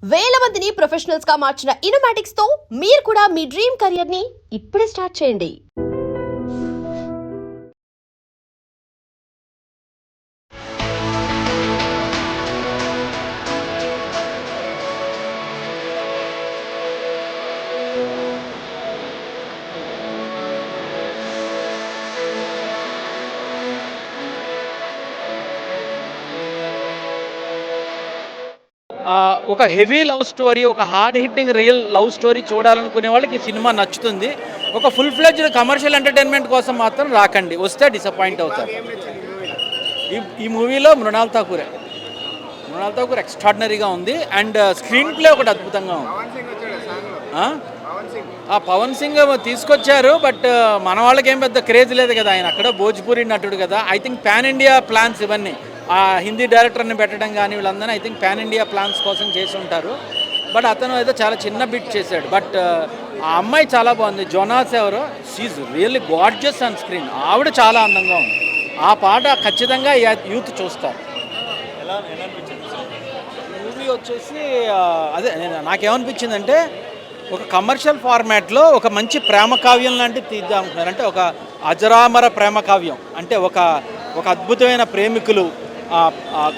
వేల మందిని ప్రొఫెషనల్స్ గా మార్చిన ఇనోమాటిక్స్ తో మీరు కూడా మీ డ్రీమ్ కెరియర్ ని ఇప్పుడే స్టార్ట్ చేయండి. ఒక హెవీ లవ్ స్టోరీ, ఒక hard hitting real love story చూడాలనుకునే వాళ్ళకి ఈ సినిమా నచ్చుతుంది. ఒక ఫుల్ ఫ్లెడ్జ్డ్ కమర్షియల్ ఎంటర్టైన్మెంట్ కోసం మాత్రం రాకండి, వస్తే డిసప్పాయింట్ అవుతారు. ఈ మూవీలో మృణాల్ ఠాకూర్ ఎక్స్ట్రాడినరీగా ఉంది. అండ్ స్క్రీన్ ప్లే ఒకటి అద్భుతంగా ఉంది. పవన్ సింగ్ తీసుకొచ్చారు, బట్ మన వాళ్ళకి ఏం పెద్ద క్రేజ్ లేదు కదా, ఆయన అక్కడ భోజ్పూరి నటుడు కదా. I think pan India plans ఇవన్నీ, హిందీ డైరెక్టర్ని పెట్టడం కానీ వీళ్ళందరూ I think pan India plans కోసం చేసి ఉంటారు. బట్ అతను ఏదో చాలా చిన్న బిట్ చేశాడు. బట్ ఆ అమ్మాయి చాలా బాగుంది. జోనాస్ ఎవరో, she really gorgeous on screen. ఆవిడ చాలా అందంగా ఉంది. ఆ పాట ఖచ్చితంగా యూత్ చూస్తారు. మూవీ వచ్చేసి అదే నాకేమనిపించిందంటే, ఒక కమర్షియల్ ఫార్మాట్లో ఒక మంచి ప్రేమ కావ్యం లాంటిది తీద్దాం అనుకున్నారు. అంటే ఒక అజరామర ప్రేమ కావ్యం, అంటే ఒక అద్భుతమైన ప్రేమికులు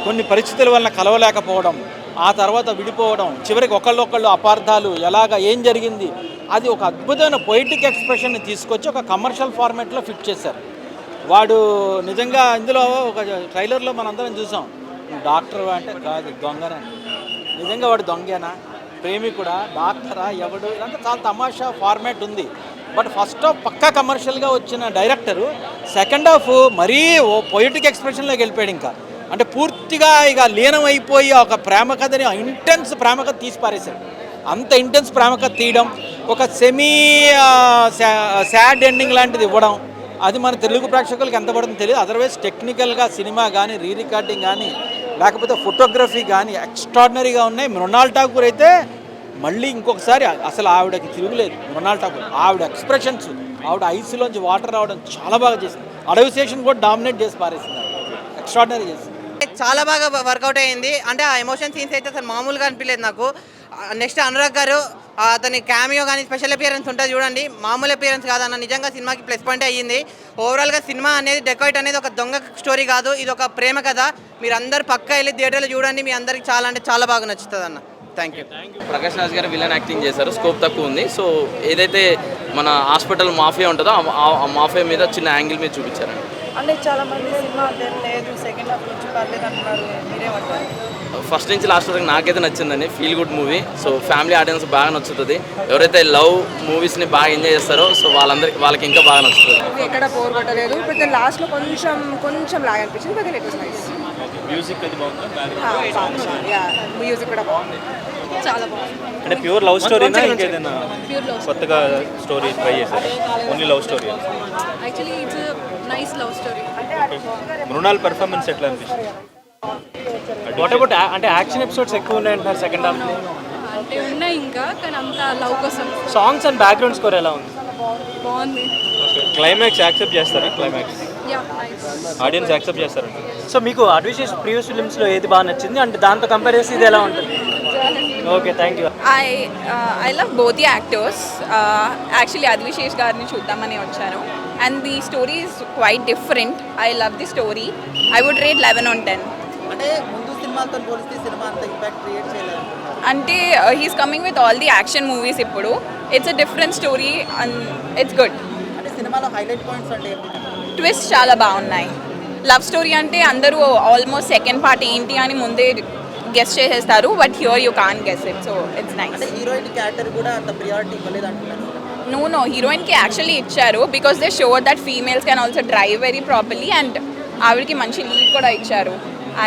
కొన్ని పరిస్థితుల వలన కలవలేకపోవడం, ఆ తర్వాత విడిపోవడం, చివరికి ఒకళ్ళొకళ్ళు అపార్థాలు, ఏం జరిగింది, అది ఒక అద్భుతమైన పొయిటిక్ ఎక్స్ప్రెషన్ని తీసుకొచ్చి ఒక కమర్షియల్ ఫార్మాట్లో ఫిట్ చేశారు. వాడు నిజంగా ఇందులో ఒక ట్రైలర్లో మనందరం చూసాం, డాక్టర్ అంటే కాదు దొంగనే. నిజంగా వాడు దొంగేనా, ప్రేమికుడా, డాక్టరా, ఎవడు, ఇదంతా చాలా తమాషా ఫార్మాట్ ఉంది. బట్ ఫస్ట్ హాఫ్ పక్కా కమర్షియల్గా వచ్చిన డైరెక్టరు సెకండ్ హాఫ్ మరీ ఓ పొయిటిక్ ఎక్స్ప్రెషన్లోకి వెళ్ళిపోయాడు. ఇంకా అంటే పూర్తిగా ఇక లీనం అయిపోయి ఒక ప్రేమ కథని, ఇంటెన్స్ ప్రేమ కథ తీసి పారేశాడు. అంత ఇంటెన్స్ ప్రేమ కథ తీయడం, ఒక సెమీ సాడ్ ఎండింగ్ లాంటిది ఇవ్వడం, అది మన తెలుగు ప్రేక్షకులకు ఎంత పడుతుందో తెలియదు. అదర్వైజ్ టెక్నికల్గా సినిమా కానీ, రీ రికార్డింగ్ కానీ, లేకపోతే ఫోటోగ్రఫీ కానీ ఎక్స్ట్రాడినరీగా ఉన్నాయి. మృణాల్ ఠాకూర్ అయితే మళ్ళీ ఇంకొకసారి అసలు ఆవిడకి తిరుగులేదు. మృణాల్ ఠాకూర్ ఆవిడ ఎక్స్ప్రెషన్స్, ఆవిడ ఐస్లోంచి వాటర్ రావడం చాలా బాగా చేసింది. అడవి స్టేషన్ కూడా డామినేట్ చేసి పారేసింది, ఎక్స్ట్రాడినరీ చేసింది. చాలా బాగా వర్కౌట్ అయ్యింది. అంటే ఆ ఎమోషన్ సీన్స్ అయితే అసలు మామూలుగా అనిపించలేదు నాకు. నెక్స్ట్ అనురాగ్ గారు, అతని క్యామియో కానీ స్పెషల్ అపియరెన్స్ ఉంటుంది చూడండి, మామూలు అపియరెన్స్ కాదన్న, నిజంగా సినిమాకి ప్లస్ పాయింట్ అయ్యింది. ఓవరాల్గా సినిమా అనేది డెకాయిట్ అనేది ఒక దొంగ స్టోరీ కాదు, ఇది ఒక ప్రేమ కథ. మీరు అందరు పక్కా వెళ్ళి థియేటర్లో చూడండి, మీ అందరికి చాలా అంటే చాలా బాగా నచ్చుతుంది అన్న. Thank you. ప్రకాష్ రాజ్ గారు విలన్ యాక్టింగ్ చేశారు, స్కోప్ తక్కువ ఉంది. సో ఏదైతే మన హాస్పిటల్ మాఫియా ఉంటుందో ఆ మాఫియా మీద చిన్న యాంగిల్ మీద చూపించారండి. అంటే చాలా మంది సినిమా లేదు, సెకండ్ హాఫ్ నుంచి పర్లేదు అంటున్నారు, మీరేమంటారు? ఫస్ట్ నుంచి లాస్ట్ వరకు నాకైతే నచ్చిందండి. Feel good movie. So family audience బాగా నచ్చుతుంది. ఎవరైతే లవ్ మూవీస్ని బాగా ఎంజాయ్ చేస్తారో సో వాళ్ళకి ఇంకా బాగా నచ్చుతుంది. ఎక్కడ బోర్ కొట్టలేదు, బట్ లాస్ట్లో కొంచెం లాగా అనిపించింది, but it was nice. Music అది మ్యూజిక్ కూడా బాగుంది, చాలా బాగుంది. అంటే ప్యూర్ లవ్ స్టోరీనా ఇంకేదైనా కొత్తగా స్టోరీ ట్రై చేశారు? Only love story. Actually it's nice love story. Mrunal performance ఎట్లా అనిపిస్తుంది? వాట్ అబౌట్ అంటే యాక్షన్ ఎపిసోడ్స్ ఎక్కువ ఉన్నాయంటారు సెకండ్ హాఫ్? అంటే ఉన్నాయి ఇంకా, కానీ అంత లవ్ కోసం. సాంగ్స్ అండ్ బ్యాక్గ్రౌండ్ స్కోర్ ఎలా ఉంది? బాగుంది. క్లైమాక్స్ యాక్సెప్ట్ చేస్తారా? Climax yeah nice. Audience accept చేస్తారా? సో మీకు అడ్విషేష్ ప్రీవియస్ ఫిల్మ్స్లో ఏది బాగా నచ్చింది, అంటే దాంతో కంపేర్ చేసి ఇది ఎలా ఉంటుంది? Okay, thank you. I love both the actors. Actually Advishesh గారిని చూద్దామని వచ్చాను, and the story is quite different. I love the story. I would rate 11 on 10. అంటే ముందు సినిమాలతో పోలిస్తే సినిమా అంత ఇంపాక్ట్ క్రియేట్ చేయలేదు అంటే he's coming with all the action movies ఇప్పుడు. It's a different story and it's good. అంటే సినిమాలో హైలైట్ పాయింట్స్ అంటే ట్విస్ట్ చాలా బాగున్నాయి. లవ్ స్టోరీ అంటే అందరూ ఆల్మోస్ట్ సెకండ్ పార్ట్ ఏంటి అని ముందే గెస్ చేసేస్తారు, but here you can guess it, so it's nice. అంటే హీరోయిన్ క్యారెక్టర్ కూడా అంత ప్రియారిటీ ఇవ్వలేదు అంటున్నారు. No, హీరోయిన్కి యాక్చువల్లీ ఇచ్చారు, because they show that females can also drive very properly, and ఆవిడకి మంచి లీడ్ కూడా ఇచ్చారు.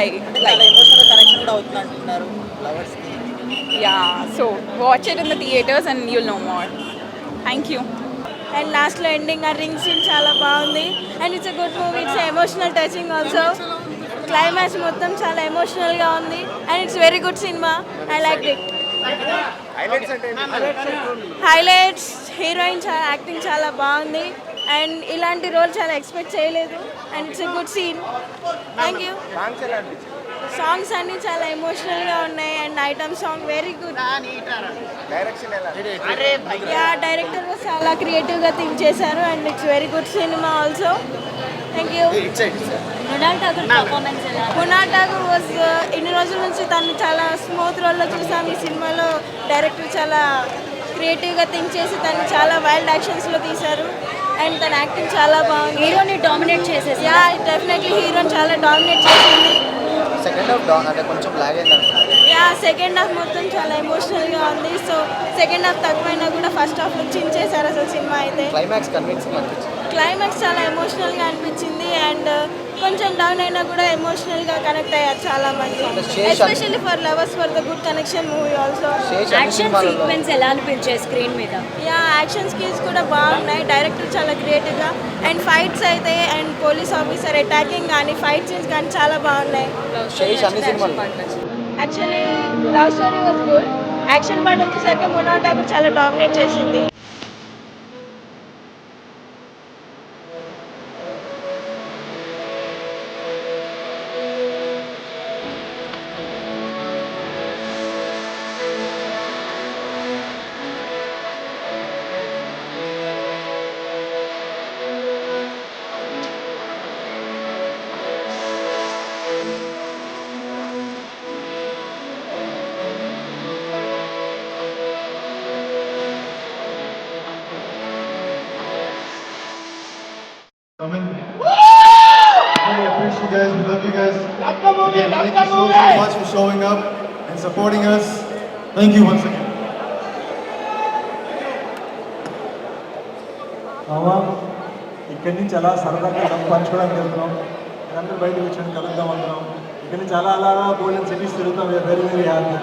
ఐ లైక్ ఎమోషనల్ కనెక్షన్ కూడా అవుతుంది అంటున్నారు లవర్స్కి. Yeah, so watch it in the theatres and you'll know more. Thank you. And లాస్ట్లో ఎండింగ్ ఆ రింగ్ సీన్ చాలా బాగుంది, and it's a good movie, it's emotional touching also. Climax మొత్తం చాలా ఎమోషనల్గా ఉంది, and it's very good cinema. I like it. Highlights heroine acting చాలా బాగుంది, అండ్ ఇలాంటి రోల్ చాలా ఎక్స్పెక్ట్ చేయలేదు, and it's a good scene. Thank you. Songs అన్నీ చాలా ఎమోషనల్గా ఉన్నాయి and item song very good. Yeah director చాలా క్రియేటివ్గా థింక్ చేశారు and it's very good cinema also. Thank you. Kunal Thakur was ఇన్ని రోజుల నుంచి తను చాలా స్మూత్ రోల్లో చూసాం. ఈ సినిమాలో డైరెక్టర్ చాలా క్రియేటివ్గా థింక్ చేసి తను చాలా వైల్డ్ యాక్షన్స్లో తీశారు అండ్ తన యాక్టింగ్ చాలా బాగుంది. హీరోని డామినేట్ చేసేసి. యా డెఫినెట్లీ హీరోని చాలా డామినేట్ చేసింది. సెకండ్ హాఫ్ అంటే కొంచెం లాగ్ అయింది అనుకుంటున్నాను. యా సెకండ్ హాఫ్ మొత్తం చాలా ఎమోషనల్గా ఉంది. సో సెకండ్ హాఫ్ తక్కువైనా కూడా ఫస్ట్ హాఫ్లో చించేశారు అసలు సినిమా అయితే. క్లైమాక్స్ చాలా ఎమోషనల్గా అనిపించింది అండ్ కొంచెం డౌన్ అయినా కూడా ఎమోషనల్గా కనెక్ట్ అయ్యారు చాలా మంది, especially for lovers for the good connection movie also. Action sequence ఎలా అనిపించాయి స్క్రీన్ మీద? యా యాక్షన్ స్కిల్స్ కూడా బాగున్నాయి. డైరెక్టర్ చాలా క్రియేటివ్గా అండ్ ఫైట్స్ అయితే అండ్ పోలీస్ ఆఫీసర్ అటాకింగ్ కానీ ఫైట్ సీన్స్ కానీ చాలా బాగున్నాయి. Actually love story was good. Action part వచ్చేసరికి కునాల్ ఠాకూర్ చాలా డామినేట్ చేసింది. Coming. Really appreciate you guys. We love you guys. Again, thank you so much for showing up and supporting us. Thank you once again. మామా ఇక్కడి నుంచి అలా సరదాగా పంచుకోవడానికి వెళ్తున్నాం. అందరూ బయటకు వచ్చాను కలుద్దాం అంటున్నాం. ఇక్కడి నుంచి అలా అలా గోల్డెన్ సిటీస్ తిరుగుతాం. Very very happy.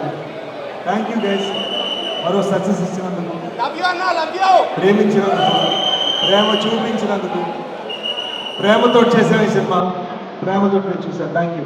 Thank you guys మరో సక్సెస్ ఇచ్చినందుకు, ప్రేమించినందుకు, ప్రేమ చూపించినందుకు. ప్రేమతో చేసాను ఈ సినిమా, ప్రేమతో నేను చూసాను. Thank you.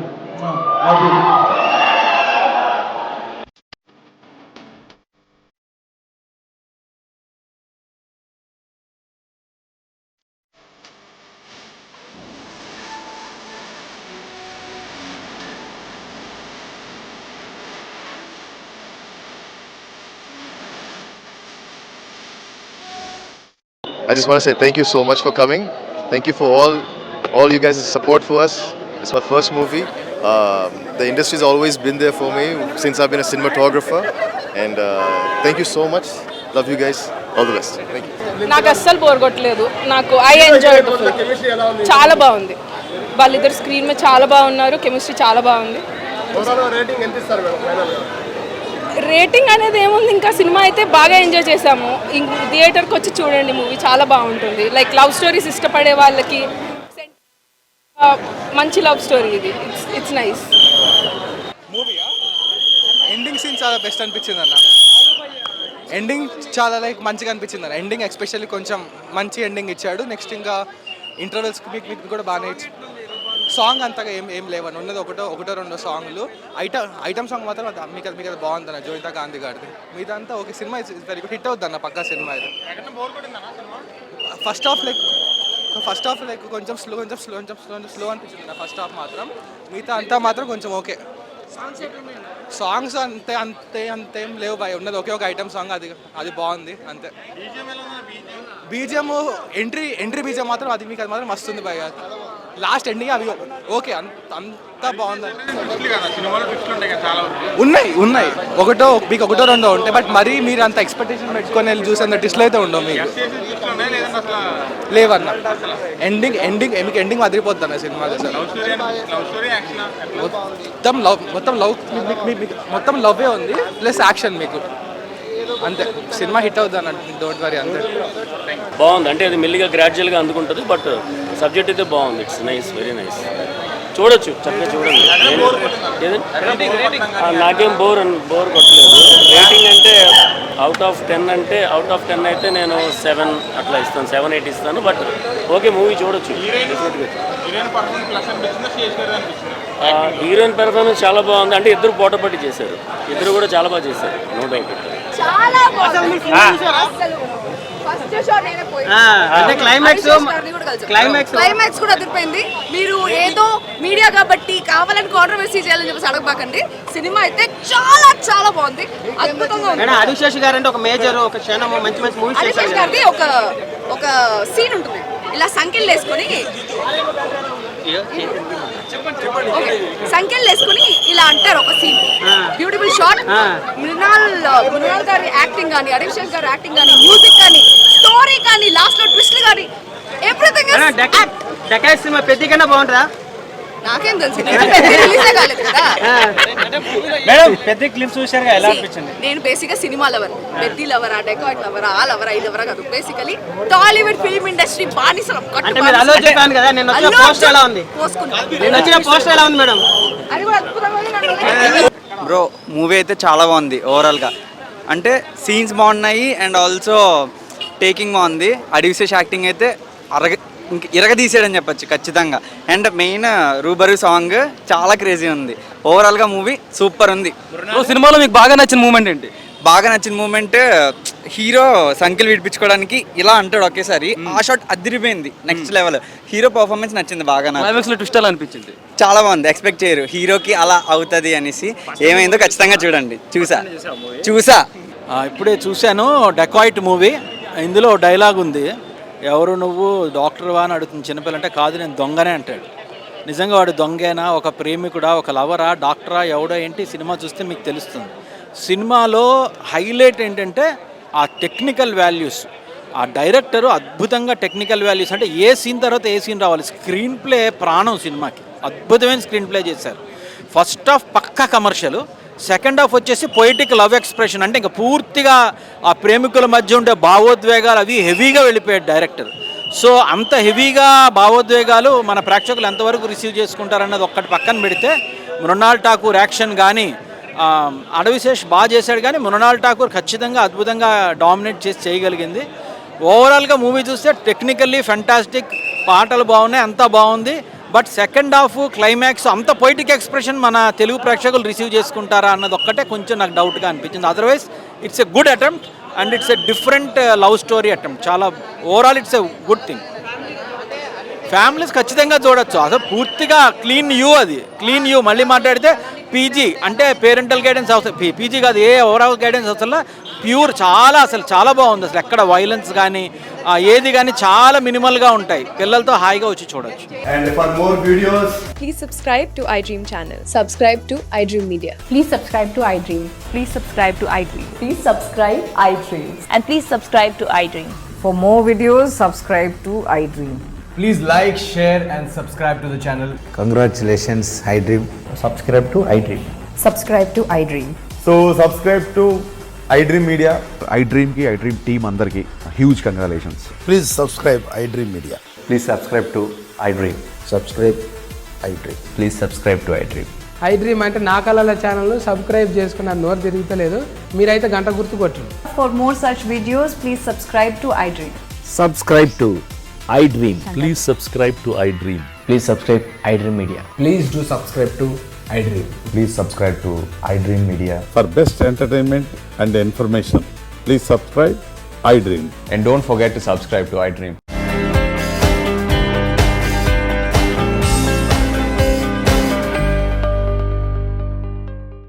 I just want to say thank you so much for coming. Thank you for all you guys' support for us. It's my first movie. The industry's always been there for me since I've been a cinematographer. And thank you so much. Love you guys. All the best. Thank you. నాకు అస్సలు bore కొట్టలేదు. నాకు I enjoyed చాలా బాగుంది. వాళ్ళిద్దరు screen మీద చాలా బాగున్నారు. కెమిస్ట్రీ చాలా బాగుంది. రేటింగ్ అనేది ఏముంది, ఇంకా సినిమా అయితే బాగా ఎంజాయ్ చేసాము. థియేటర్కి వచ్చి చూడండి, మూవీ చాలా బాగుంటుంది. లైక్ లవ్ స్టోరీస్ ఇష్టపడే వాళ్ళకి మంచి లవ్ స్టోరీ ఇది. It's nice. మూవీయా ఎండింగ్ సీన్ చాలా బెస్ట్ అనిపించింది అన్న. ఎండింగ్ చాలా మంచిగా అనిపించింది అన్న. ఎండింగ్ ఎస్పెషల్లీ కొంచెం మంచి ఎండింగ్ ఇచ్చాడు. నెక్స్ట్ ఇంకా ఇంటర్వెల్స్కి మీకు కూడా బాగానే ఇచ్చాడు. సాంగ్ అంతగా ఏం లేవని ఉన్నది ఒకటో రెండో సాంగ్లు. ఐటమ్ సాంగ్ మాత్రం మీకు అది బాగుంది అన్న, జోయితా గాంధీ గారిది. మీదంతా ఓకే. సినిమా వెరీ గుడ్, హిట్ అవుద్ది అన్న పక్కా సినిమా ఇది. ఫస్ట్ హాఫ్ కొంచెం స్లో అనిపించింది అన్న ఫస్ట్ హాఫ్ మాత్రం. మిగతా అంతా మాత్రం కొంచెం ఓకే. సాంగ్స్ అంతేం లేవు భయ. ఉన్నది ఒక ఐటమ్ సాంగ్, అది బాగుంది అంతే. బీజిఎం ఎంట్రీ బీజిఎం మాత్రం అది మీకు అది మాత్రం వస్తుంది భయ. లాస్ట్ ఎండింగ్ అవి ఓకే, అంతా బాగుంది. ఉన్నాయి మీకు ఒకటో రెండో ఉంటాయి. బట్ మరీ మీరు అంత ఎక్స్పెక్టేషన్ పెట్టుకొని వెళ్ళి చూసేంత ట్విస్ట్లు అయితే ఉండవు మీకు. లేవన్న ఎండింగ్ మీకు ఎండింగ్ అదిరిపోద్ది అన్న సినిమా. మొత్తం లవ్వే ఉంది ప్లస్ యాక్షన్ మీకు అంతే. సినిమా హిట్ అవుతుంది అన్న, డోంట్ వరీ అంతే. బాగుంది అంటే అది మెల్లిగా గ్రాడ్యువల్గా అందుకుంటుంది. బట్ సబ్జెక్ట్ అయితే బాగుంది. It's nice, very nice. చూడొచ్చు, చక్కగా చూడండి. నాకేం బోర్ కొట్టలేదు. రేటింగ్ అంటే అవుట్ ఆఫ్ 10 అయితే నేను 7 అట్లా ఇస్తాను, 7-8 ఇస్తాను. బట్ ఓకే, మూవీ చూడొచ్చు. హీరోయిన్ పెర్ఫార్మెన్స్ చాలా బాగుంది. అంటే ఇద్దరు పోటాపోటీ చేశారు, ఇద్దరు కూడా చాలా బాగా చేశారు, నో డౌట్. ఫస్ట్ షాట్ నేనే పోయింది. అంటే క్లైమాక్స్ క్లైమాక్స్ కూడా అదిరిపోయింది. మీరు ఏదో మీడియా కాబట్టి కావాలని కాంట్రవర్సీ చేయాలని చెప్పేసి అడగబాకండి. సినిమా అయితే చాలా చాలా బాగుంది, అద్భుతంగా ఉంది. ఆదిశేష్ గారు అంటే ఒక మేజర్ ఒక క్షణం మంచి మంచి మూవీస్ ఆదిశేష్ గారిది ఒక సీన్ ఉంటుంది, ఇలా సంఖ్యలు వేసుకొని సంఖ్యలు వేసుకొని ఇలా అంటారు ఒక సీన్. Beautiful shot. మృణాల్ గారి యాక్టింగ్ కానీ, ఆదిశేష్ గారి యాక్టింగ్ కానీ, మ్యూజిక్ కానీ, స్టోరీ కానీ, లాస్ట్ లో ట్విస్ట్ కానీ, ఎవ్రీథింగ్ డెకాయిట్ సినిమా పెద్ద కన్నా బాగుంటుందా? నాకేం తెలుసు, రిలీజ్ కాలేదు కదా. మేడం పెద్ద క్లిప్స్ చూశారు ఎలా అనిపించింది? నేను బేసిక్గా సినిమా లవర్, పెద్ద లవర్, డెకాయిట్ లవర్, ఆ లవర్, ఐ లవర్ కాదు. బేసికలీ టాలీవుడ్ ఫిల్మ్ ఇండస్ట్రీ బానిసలం. అంటే మీరు అల్లు అర్జున్ ఫ్యాన్ కదా, నేను వచ్చిన పోస్టర్ ఎలా ఉంది? నేను వచ్చిన పోస్టర్ ఎలా ఉంది మేడం? అది కూడా అద్భుతంగా ఉంది. బ్రో మూవీ అయితే చాలా బాగుంది ఓవరాల్గా. అంటే సీన్స్ బాగున్నాయి అండ్ ఆల్సో టేకింగ్ బాగుంది. అడివిశేష్ యాక్టింగ్ అయితే ఇరగదీసాడని చెప్పొచ్చు ఖచ్చితంగా. అండ్ మెయిన్ రూబరు సాంగ్ చాలా క్రేజీ ఉంది. ఓవరాల్గా మూవీ సూపర్ ఉంది. సినిమాలో మీకు బాగా నచ్చిన మూమెంట్ ఏంటి? బాగా నచ్చిన మూమెంట్ హీరో సంఖ్యలు విడిపించుకోవడానికి ఇలా అంటాడు ఒకేసారి, ఆ షాట్ అదిరిపోయింది, నెక్స్ట్ లెవెల్. హీరో పర్ఫార్మెన్స్ నచ్చింది బాగా. ట్విస్ట్ ఎలా అనిపించింది? చాలా బాగుంది, ఎక్స్పెక్ట్ చేయరు హీరోకి అలా అవుతుంది అనేసి. ఏమైందో ఖచ్చితంగా చూడండి. చూసా ఇప్పుడే చూశాను డెకాయిట్ మూవీ. ఇందులో డైలాగ్ ఉంది, ఎవరు నువ్వు డాక్టర్వా అని అడుగుతుంది చిన్నపిల్ల. అంటే కాదు నేను దొంగనే అంటాడు. నిజంగా వాడు దొంగేనా, ఒక ప్రేమికుడా, ఒక లవరా, డాక్టరా, ఎవడో ఏంటి సినిమా చూస్తే మీకు తెలుస్తుంది. సినిమాలో హైలైట్ ఏంటంటే ఆ టెక్నికల్ వాల్యూస్. ఆ డైరెక్టరు అద్భుతంగా టెక్నికల్ వాల్యూస్, అంటే ఏ సీన్ తర్వాత ఏ సీన్ రావాలి, స్క్రీన్ ప్లే ప్రాణం సినిమాకి. అద్భుతమైన స్క్రీన్ ప్లే చేశారు. ఫస్ట్ హాఫ్ పక్కా కమర్షియల్, సెకండ్ హాఫ్ వచ్చేసి పొయిటిక్ లవ్ ఎక్స్ప్రెషన్. అంటే ఇంకా పూర్తిగా ఆ ప్రేమికుల మధ్య ఉండే భావోద్వేగాలు అవి హెవీగా వెళ్ళిపోయాడు డైరెక్టర్. సో అంత హెవీగా భావోద్వేగాలు మన ప్రేక్షకులు ఎంతవరకు రిసీవ్ చేసుకుంటారన్నది ఒక్కటి పక్కన పెడితే, మృణాల్ ఠాకూర్ యాక్షన్ కానీ, అడవిశేష్ బాగా చేశాడు, కానీ మృణాల్ ఠాకూర్ ఖచ్చితంగా అద్భుతంగా డామినేట్ చేసి చేయగలిగింది. ఓవరాల్గా మూవీ చూస్తే టెక్నికల్లీ ఫెంటాస్టిక్, పాటలు బాగున్నాయి, అంతా బాగుంది. బట్ సెకండ్ హాఫ్ క్లైమాక్స్ అంత పొయిటిక్ ఎక్స్ప్రెషన్ మన తెలుగు ప్రేక్షకులు రిసీవ్ చేసుకుంటారా అన్నది ఒక్కటే కొంచెం నాకు డౌట్గా అనిపించింది. Otherwise it's a good attempt and it's a different love story attempt. చాలా overall it's a good thing. Families ఖచ్చితంగా చూడొచ్చు. అసలు పూర్తిగా క్లీన్ యూ, అది క్లీన్ యూ. మళ్ళీ మాట్లాడితే పీజీ అంటే పేరెంటల్ గైడెన్స్ అవసరం, పీజీ కాదు, ఏ ఓవరాల్ గైడెన్స్ అసలు ప్యూర్. చాలా అసలు చాలా బాగుంది. అసలు ఎక్కడ వైలెన్స్ కానీ ఏది కానీ చాలా మినిమల్గా ఉంటాయి. పిల్లలతో హాయిగా వచ్చి చూడొచ్చు. And for more videos, Please subscribe to iDream channel. Subscribe to iDream Media. Please subscribe to iDream. Please subscribe to iDream. Please subscribe iDream. And please subscribe to iDream. For more videos, subscribe to iDream. please like, share and subscribe to the channel. Congratulations, iDream. Subscribe to iDream. Subscribe to iDream. So subscribe to iDream Media. iDream team అందరికి huge congratulations. Please subscribe iDream Media. Please subscribe to iDream. Subscribe iDream. Please subscribe to iDream. iDream అంటే నా కళల channel subscribe చేసుకున్న నోరు తిరుగుతలేదు, మీరైతే గంట గుర్తు కొట్టండి. For more such videos, please subscribe to iDream. Subscribe to iDream. Please subscribe to iDream. Please subscribe iDream Media. Please do subscribe to iDream. Please subscribe to iDream Media. For best entertainment and information, please subscribe iDream. And don't forget to subscribe to iDream.